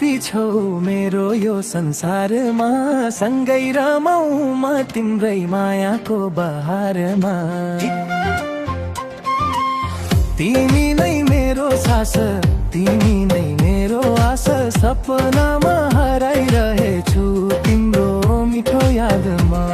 काफी छौ मेरो यो संसारमा, सँगै रमाऊ म तिम्रै मायाको बहारमा। तिमी नै मेरो सास, तिमी नै मेरो आस, सपनामा हराइरहेछु तिम्रो मिठो यादमा।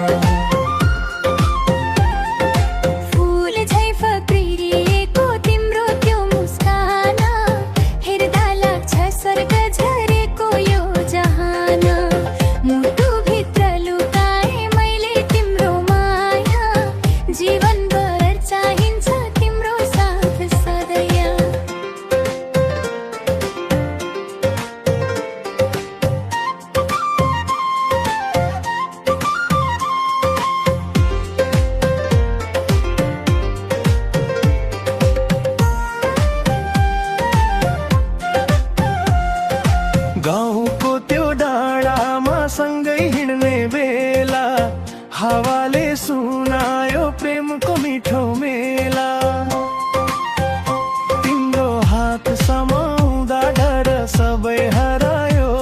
गाउँको त्यो डाँडामा सँगै हिँड्ने बेला, हावाले सुनायो प्रेमको मिठो मेला। तिम्रो हात समाउँदा डर सबै हरायो,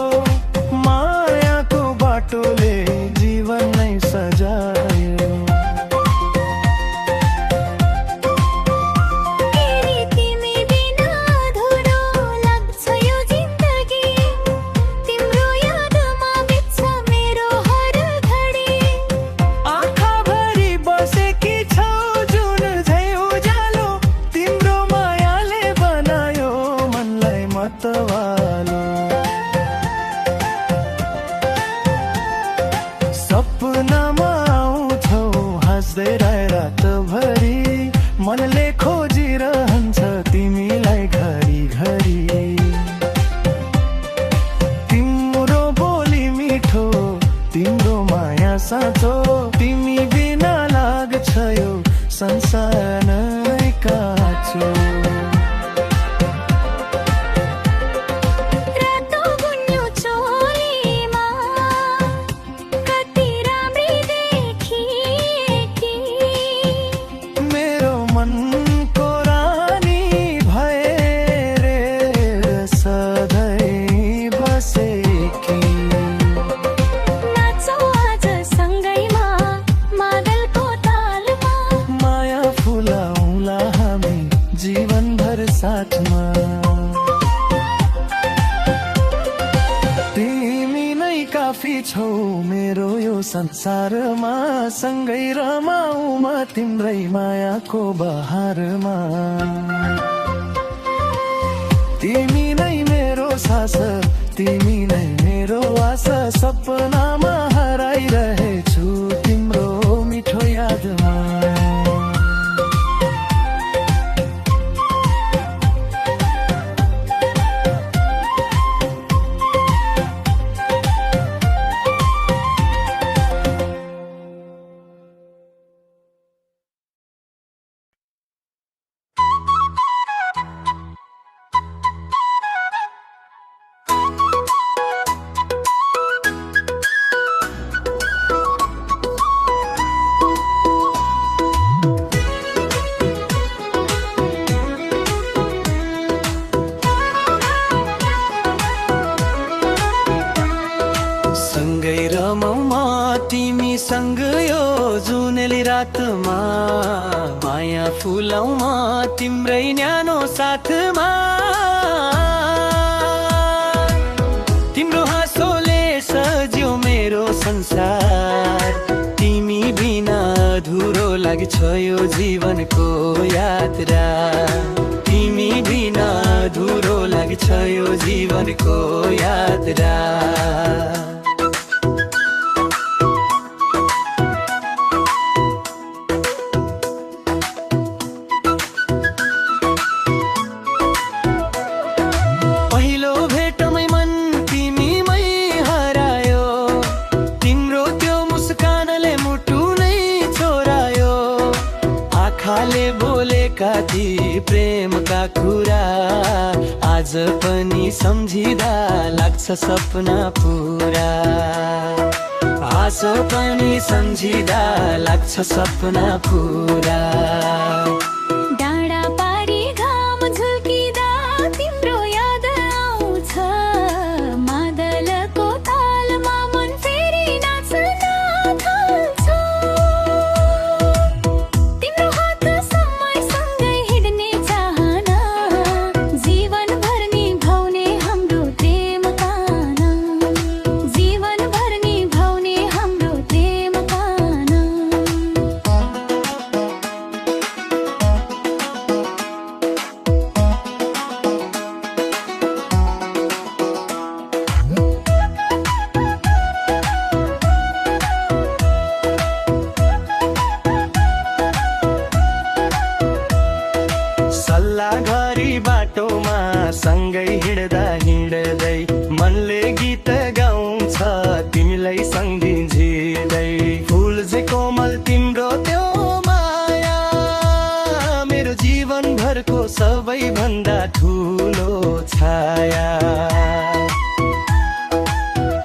मायाको बाटोले जीवन नै सजायो। सपनामा आउँछौ हाँस्दै रातभरि, मनले खोजिरहन्छ तिमीलाई घरि घरि। तिम्रो बोली मिठो, तिम्रो माया साँचो, तिमी बिना लाग्छ यो संसार नै काँचो। तिमी नै काफी छौ मेरो यो संसारमा, सँगै रमाऊ म तिम्रै मायाको बहारमा। तिमी नै मेरो सास, तिमी नै मेरो आस, सपनामा हराइरहेछु तिम्रो मिठो यादमा। तिमीसँग यो जुनेली रातमा, माया फुलाउ म तिम्रै न्यानो साथमा। तिम्रो हाँसोले सज्यो मेरो संसार, तिमी बिना अधुरो लाग्छ यो जीवनको यात्रा। तिमी बिना अधुरो लाग्छ यो जीवनको यात्रा। आँखाले बोलेका ती प्रेमका कुरा, आज पनि सम्झिँदा लाग्छ सपना पुरा। आज पनि सम्झिँदा लाग्छ सपना पुरा। डाँडा पारी घाम झुल्किँदा तिम्रो याद आउँछ, को सबैभन्दा ठुलो छाया,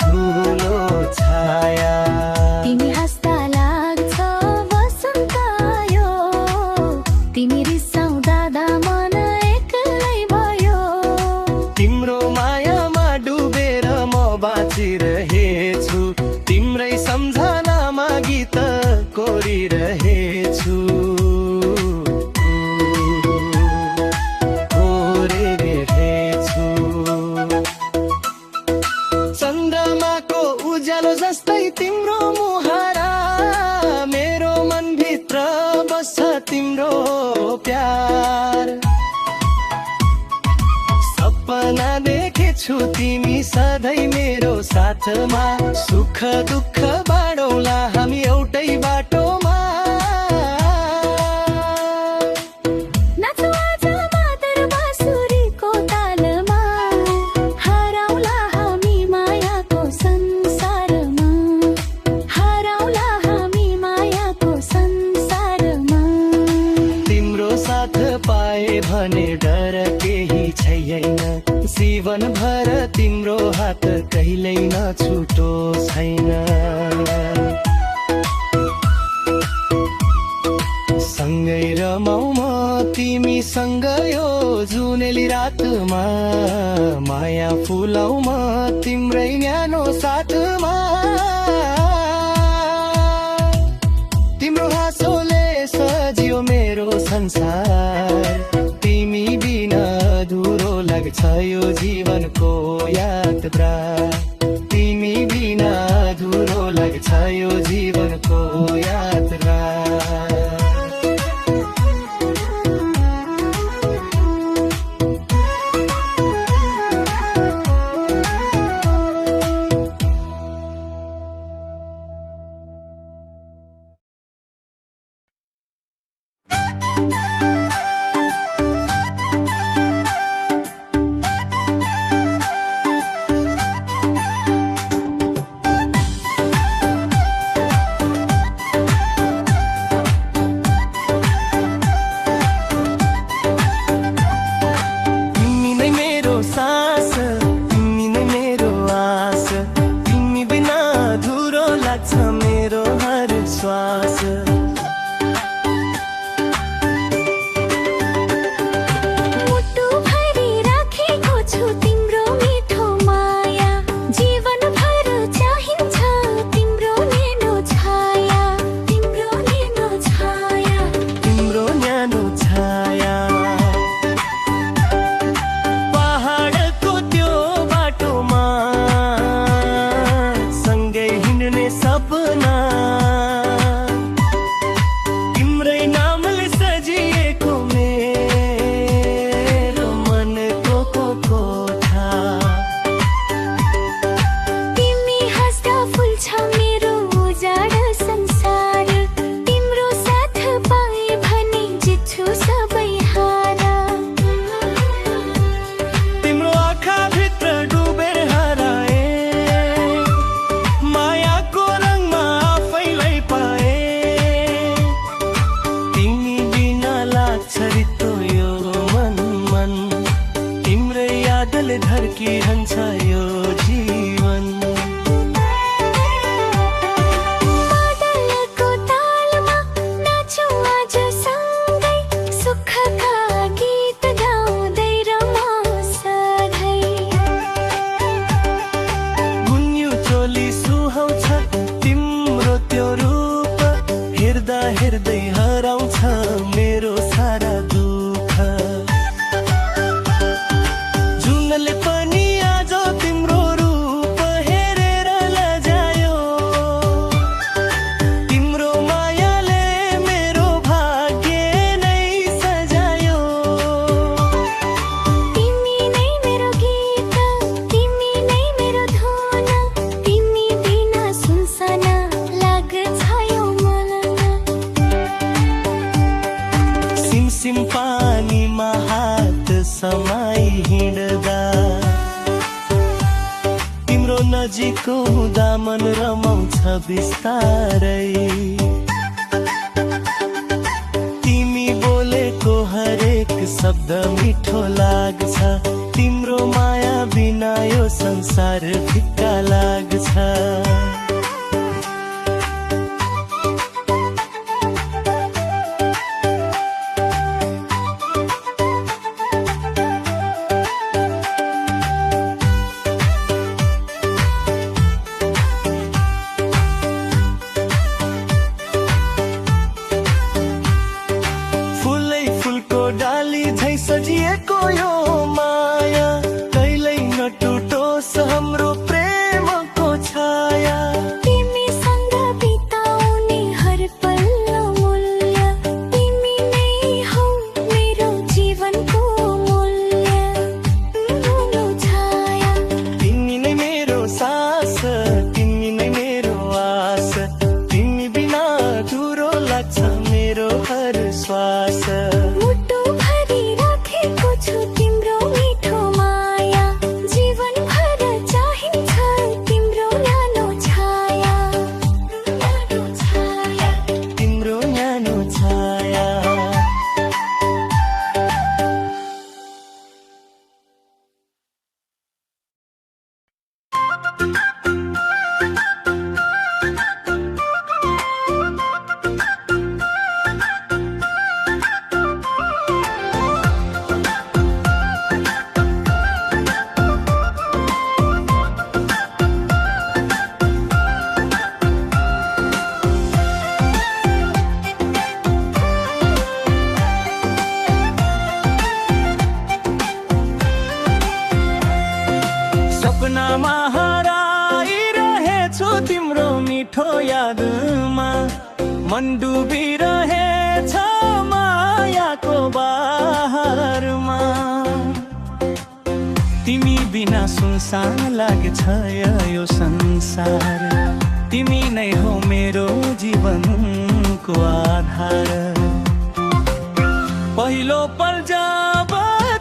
ठुलो छाया। तिमी हाँस्दा लाग्छ वसन्त आयो, तिमी रिसाउँदा मन एक्लै भयो। तिम्रो मायामा डुबेर म बाँचिरहेछु, तिम्रै सम्झनामा गीत कोरिरहेछु। चन्द्रमाको उज्यालो जस्तै तिम्रो मुहारा, मेरो मनभित्र बस्छ तिम्रो प्यार। सपना देखेछु तिमी सधैँ मेरो साथमा, सुख दुःख बाँडौँला हामी एउटै बाटोमा। नाचौँ आज मादर बाँसुरीको तालमा, हराउँला हामी मायाको संसारमा, हराउँला हामी मायाको संसारमा। तिम्रो साथ पाए भने डर केही छैन, जीवनभर तिम्रो हात कहिल्यै नछुटो छैन। सँगै रमाऊ म तिमीसँग यो जुनेली रातमा, माया फुलाऊ म तिम्रै न्यानो साथमा। तिम्रो हाँसोले सजियो मेरो संसार, तिमी बिना अधुरो लाग्छ यो जीवनको यात्रा, तिमी बिना अधुरो लाग्छ यो जीवनको यात्रा। मेरो हर श्वास मुटु भरि राखेको छु तिम्रो मिठो माया, जीवनभर चाहिन्छ तिम्रो न्यानो छाया, तिम्रो न्यानो छाया, तिम्रो न्यानो छाया। पहाडको त्यो बाटोमा सँगै हिँड्ने सपना, तिम्रै नामले सजिएको मेरो मनको कोठा। तिमी हाँस्दा फुल्छ मेरो उजाड संसार, तिम्रो साथ पाए भने जित्छु सबै हार। तिम्रो आँखाभित्र डुबेर हराए, मायाको रङमा आफैलाई पाए। तिमी बिना लाग्छ रित्तो यो मन, तिम्रै यादले धर्किरहन्छ यो जीवन। मादलको तालमा नाचौँ आज सँगै, सुखका गीत गाउँदै रमाऊँ सधैँ। गुन्यु चोली सुहाउँछ तिम्रो त्यो रूप, हेर्दा हेर्दै हराउँछ मेरो सारा दुःख। जुनले पनि आज तिम्रो रूप हेरेर लजायो, तिम्रो मायाले मेरो भाग्य नै सजायो। तिमी नै मेरो गीत, तिमी नै मेरो धुन, तिमी बिना सुनसान लाग्छ यो मन। सिमसिम पानीमा हात समाई हिँड्दा, तिम्रो नजिकको हुँदा मन रमाउँछ बिस्तारै। तिमी बोलेको हरेक शब्द मिठो लाग्छ, तिम्रो माया बिना यो संसार फिक्का लाग्छ। सजिएको यो माया कहिल्यै नटुटोस् हाम्रो प्रेमको छाया। तिमीसँग बिताउने हर पल अमूल्य, तिमी नै हौ मेरो जीवनको मूल्य। तिम्रो छाया, तिमी नै मेरो सास, तिमी नै मेरो आस, तिमी बिना अधुरो लाग्छ मेरो हर श्वास। तिम्रो मिठो माया जीवनभर चाहिन्छ, तिम्रो न्यानो छाया, न्यानो छाया, तिम्रो न्यानो छाया। सपनामा हराइरहेछु तिम्रो मिठो यादमा, मन डुबिरहेछ मायाको बहारमा। तिमी बिना सुनसान लाग्छ यो संसार, तिमी नै हो मेरो जीवनको आधार। पहिलो पल जब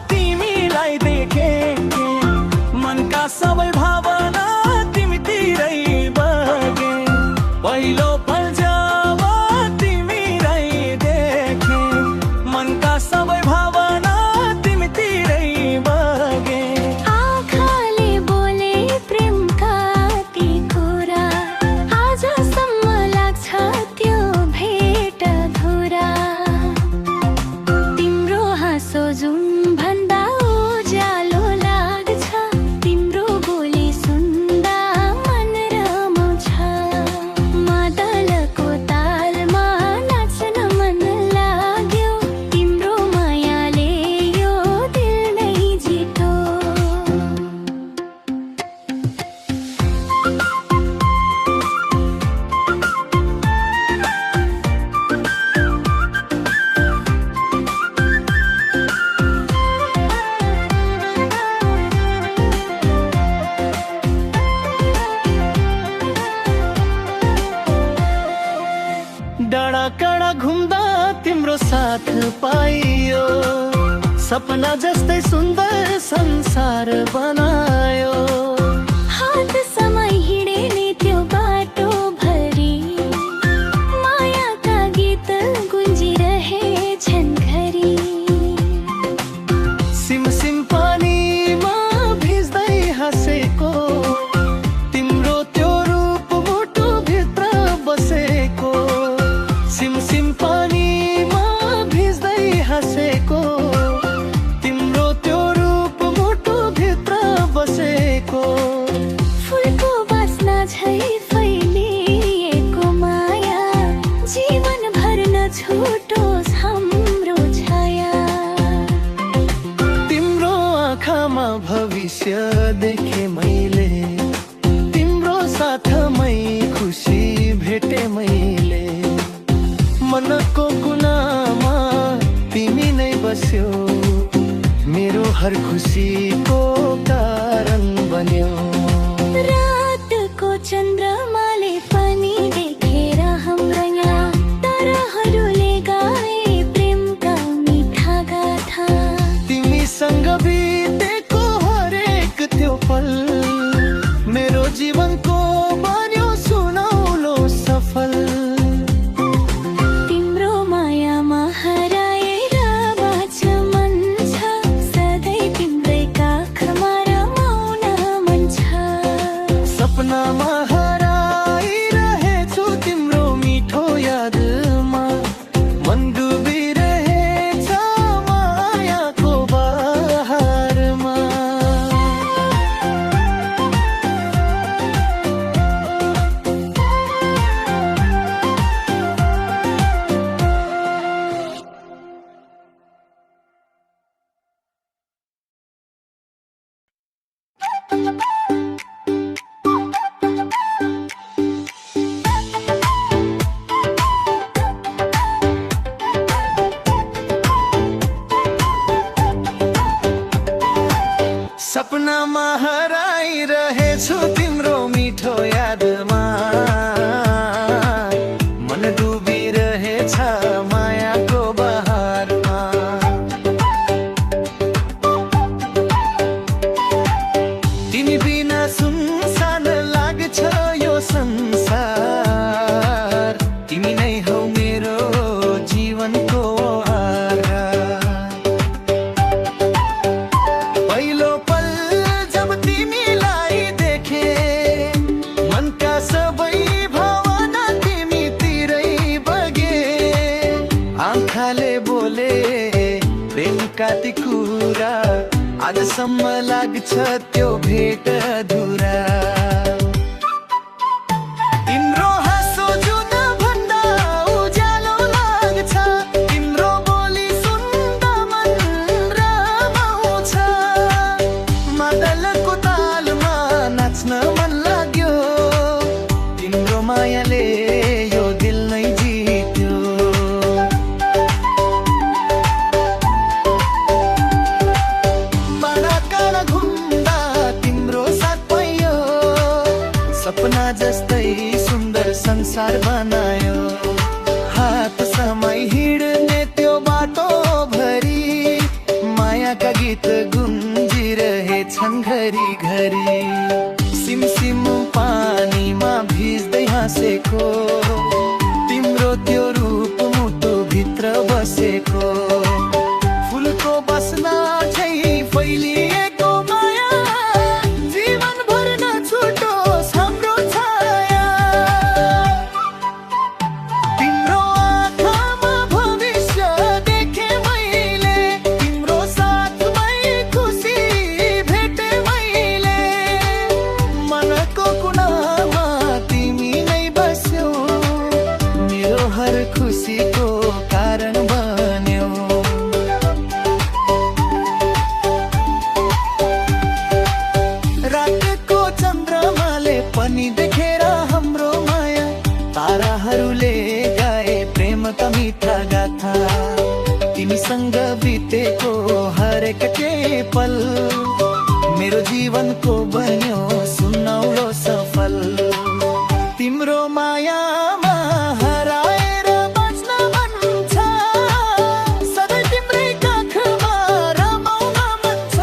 तिमीलाई देखे, मनका सबै भावना तिमीतिरै बगे। पहिलो पल जब तिमीलाई देखे, मनका सबै भावना तिमीतिरै बगे। आँखाले बोले प्रेमका ती कुरा, आजसम्म लाग्छ त्यो भेट अधुरा। तिम्रो हाँसो जुन भन्दा उज्यालो लाग्छ, तिम्रो बोली सुन्दा मन रमाउँछ। मादलको तालमा नाच्न मन लाग्यो, तिम्रो मायाले यो दिल नै जित्यो। डाँडा काँडा घुम्दा तिम्रो साथ पाइयो, सपना जस्तै सुन्दर संसार बनायो। हात समय हिँडेने त्यो बाटो भरि, मायाका गीत गुन्जिरहेछन् घरि। सिमसिम पानीमा भिज्दै हाँसेको, तिम्रो त्यो रूप मुटुभित्र बसेको। सिमसिम पानीमा भिज्दै हाँसेको, तिम्रो त्यो रूप मुटुभित्र बसेको। फुलको बास्ना झै फैलिएको माया, जीवनभर नछुटोस् हाम्रो छाया। तिम्रो आँखामा भविष्य देखे मैले, तिम्रो साथमै खुसी भेटे मैले। मनको कुनामा तिमी नै बस्यो, मेरो हर खुसीको कारण बन्यो। रातको चन्द्रमाले पनि देखेर हाम्रो यहाँ ताराहरूले गाए प्रेमका मिठा गाथा। तिमीसँग बितेको हरेक त्यो पल मेरो जीवनको बन्यो सुनौलो सफल। तिम्रो मायामा हराएर बाँच्छ मन, सपनामा हराइरहेछु तिम्रो मिठो यादमा, मन डुबिरहेछ मायाको बहारमा। तिमी बिना सुनसान लाग्छ यो संसार, तिमी नै हौ मेरो जीवनको आधार। पहिलो पल जब तिमीलाई देखे, मनका सबै भावना तिमीतिरै बगे। आँखाले बोले प्रेमका ती कुरा, आजसम्म लाग्छ त्यो भेट अधुरा। तिम्रो हाँसो जुन भन्दा उज्यालो लाग्छ, तिम्रो बोली सुन्दा मन रमाउँछ। मादलको तालमा नाच्न मन लाग्यो, तिम्रो मायाले यो दिल नै जित्यो। बाँडाकाँडा घुम्दा तिम्रो साथ पाइयो, सपना जस्तै सुन्दर संसार बनायो। हात समाई हिँड्ने त्यो बाटो भरि, मायाका गीत गुन्जिरहेछन् घरिघरि। सिमसिम पानीमा भिज्दै हाँसेको, तिम्रो त्यो रूप मुटुभित्र बसेको। फुलको बस्ना झै फैलिएको माया, जीवनभर नछुटोस् हाम्रो छाया। तिम्रो आँखामा भविष्य देखे मैले, तिम्रो साथमै खुसी भेटे मैले। मनको कुनामा तिमी नै बस्यौ, मेरो हर खुसीको कारण बन्यौ। रातको चन्द्रमाले पनि देखेर हाम्रो माया, ताराहरूले गाए प्रेमका मिठा गाथा। तिमीसँग बितेको हरेक के पल, मेरो जीवनको बन्यो सुनौलो सफल। तिम्रो मायामा हराएर बाँच्न मन छ, सधैँ तिम्रै काखमा रमाउन मन छ।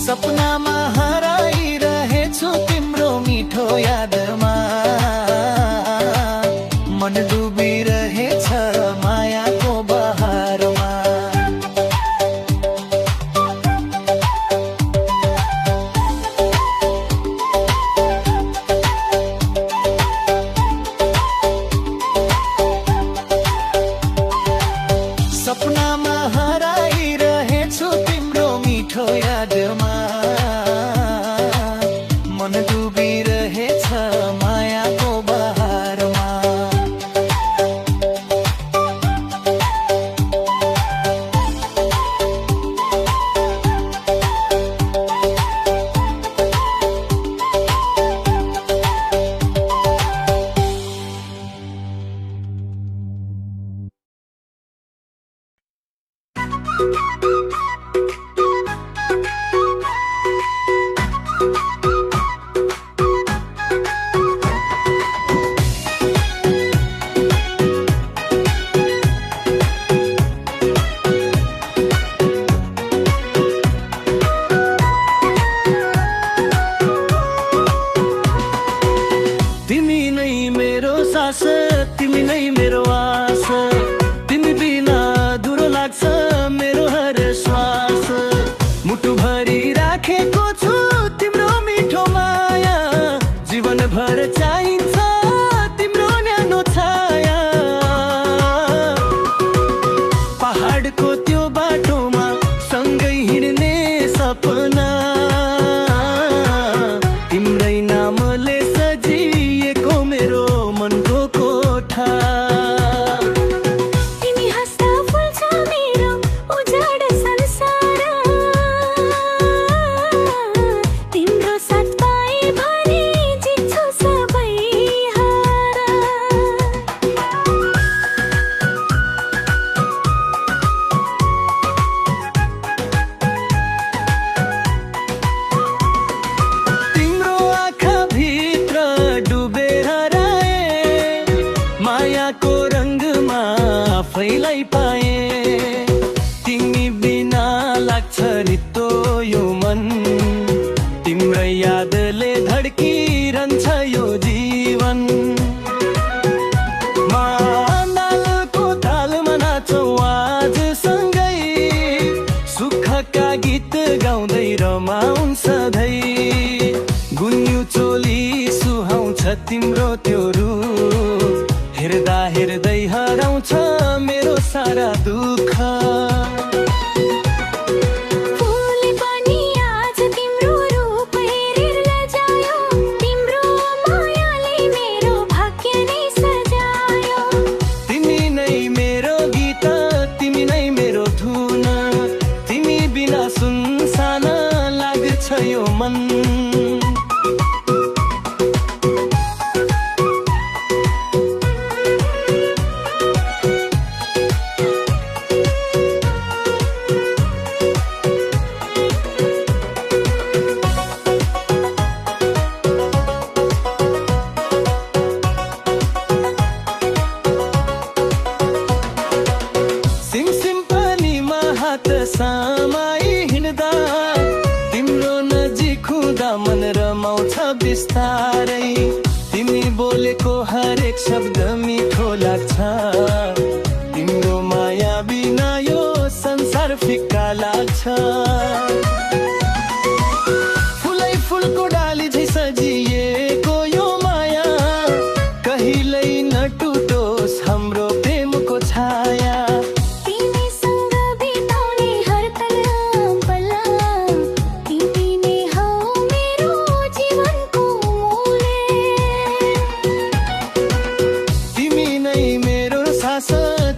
सपनामा हराइरहेछु तिम्रो मिठो यादमा, मन डुबिरहेछ मायाको बहारमा। सपनामा हराइरहेछु तिम्रो मिठो यादमा, मन डुबिरहेछ मायाको बहारमा। तिमी नै मेरो सास, तिमी नै मेरो आस। तिमी बिना अधुरो लाग्छ मेरो हर श्वास। मुटुभरि राखेको छु तिम्रो मिठो माया, जीवनभर चाहिन्छ तिम्रो न्यानो छाया। पहाडको त्यो बाटोमा सँगै हिँड्ने सपना, तिम्रै नामले सजिएको मेरो मनको कोठा। मायाको रङ्गमा आफैलाई पाए तिमी बिना लाग्छ रित्तो यो मन तिम्रै यादले धड्किरहन्छ यो जीवन मादलको तालमा नाचौँ आज सँगै सुखका गीत गाउँदै रमाउँ सधैँ गुन्यु चोली सुहाउँछ तिम्रो त्यो रूप हेर्दा हेर्दै हराउँछ मेरो सारा दुःख यो मन सिमसिम पानीमा हात समाई हिँड्दा मन रमाउँछ बिस्तारै तिमी बोलेको हरेक शब्द मिठो लाग्छ तिम्रो माया बिना यो संसार फिक्का लाग्छ फुलै फुलको डाली झै सजिएको यो माया कहिल्यै नटुटोस् हाम्रो प्रेमको छाया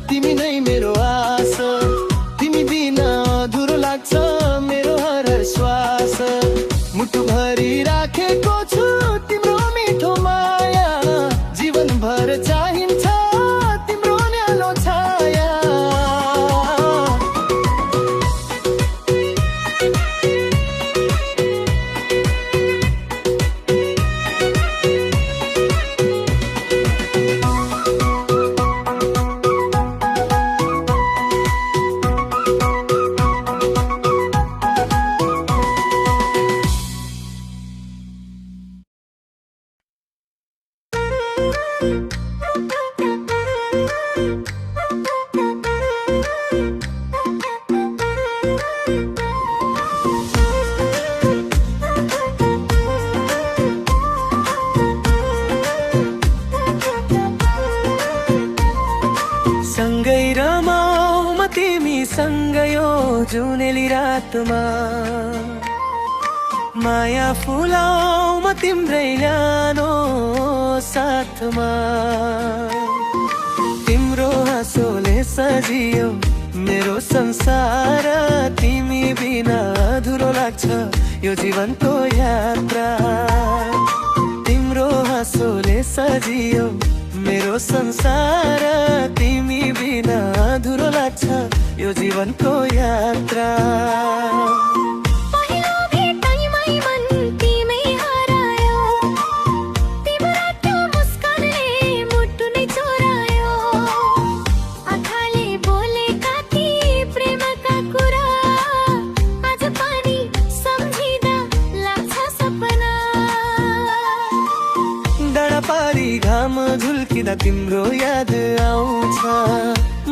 तिमी नै मेरो आस तिमी बिना अधुरो लाग्छ मेरो हर श्वास मुटु भरि राखेको छु तिम्रो मिठो माया जीवनभर चाहिन्छ तिम्रो न्यानो छाया सँगै रमाऊ म तिमी सँगै यो जुनेली रातमा माया फुलाऊ म तिम्रै न्यानो साथमा तिम्रो हाँसोले सजियो मेरो संसार तिमी बिना अधुरो लाग्छ यो जीवनको यात्रा तिम्रो हाँसोले सजियो मेरो संसार तिमी बिना अधुरो लाग्छ यो जीवनको यात्रा पहिलो भेटैमै मन तिमी हरायो तिम्रो त्यो मुस्कानले मुटु नै चोरायो आँखाले बोलेका ती प्रेमका कुरा आज पनि सम्झिँदा लाग्छ सपना डाँडा पारी घाम झुल्किँदा तिम्रो याद आउँछ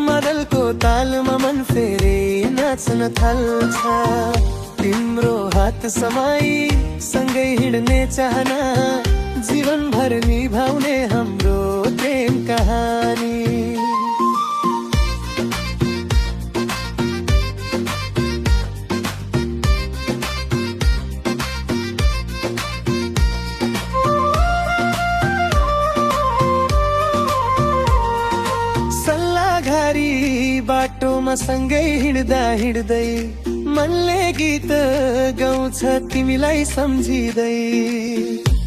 मदलको तालमा मन फेरि नाच्न थाल्छ तिम्रो हात समाई सँगै हिँड्ने चाहना जीवनभर निभाउने हाम्रो प्रेम कहानी बाटोमा सँगै हिँड्दा हिँड्दै मनले गीत गाउँछ तिमीलाई सम्झिँदै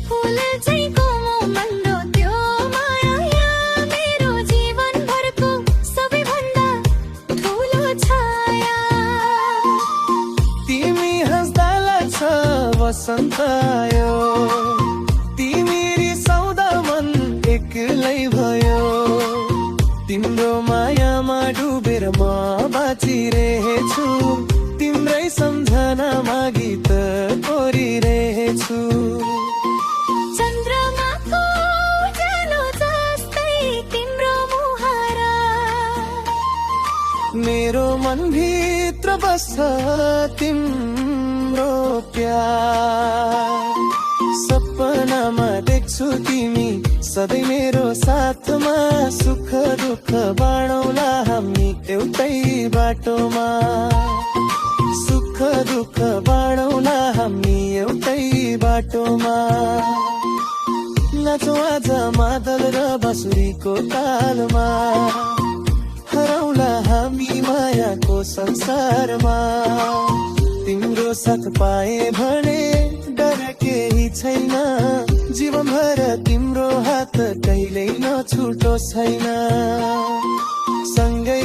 फुल झैको मन्दो त्यो माया मेरो जीवनभरको सबैभन्दा ठुलो छाया तिमी हाँस्दा लाग्छ वसन्त आयो तिमी रिसाउँदा मन एक्लै भयो तिम्रो मायामा डुबेर म बाँचिरहेछु तिम्रै सम्झनामा गीत कोरिरहेछु चन्द्रमाको उज्यालो जस्तै तिम्रो मुहारा मेरो मनभित्र बस्छ तिम्रो प्यार सपनामा देख्छु तिमी सधैँ मेरो साथमा सुख दुःख बाँडौँला हामी एउटै बाटोमा सुख दुःख बाँडौँला हामी एउटै बाटोमा नाचौँ आज मादल र बाँसुरीको तालमा हराउला हामी मायाको संसारमा तिम्रो साथ पाए भने डर केही छैन जीवनभर तिम्रो हात कहिल्यै नछुटो छैन सँगै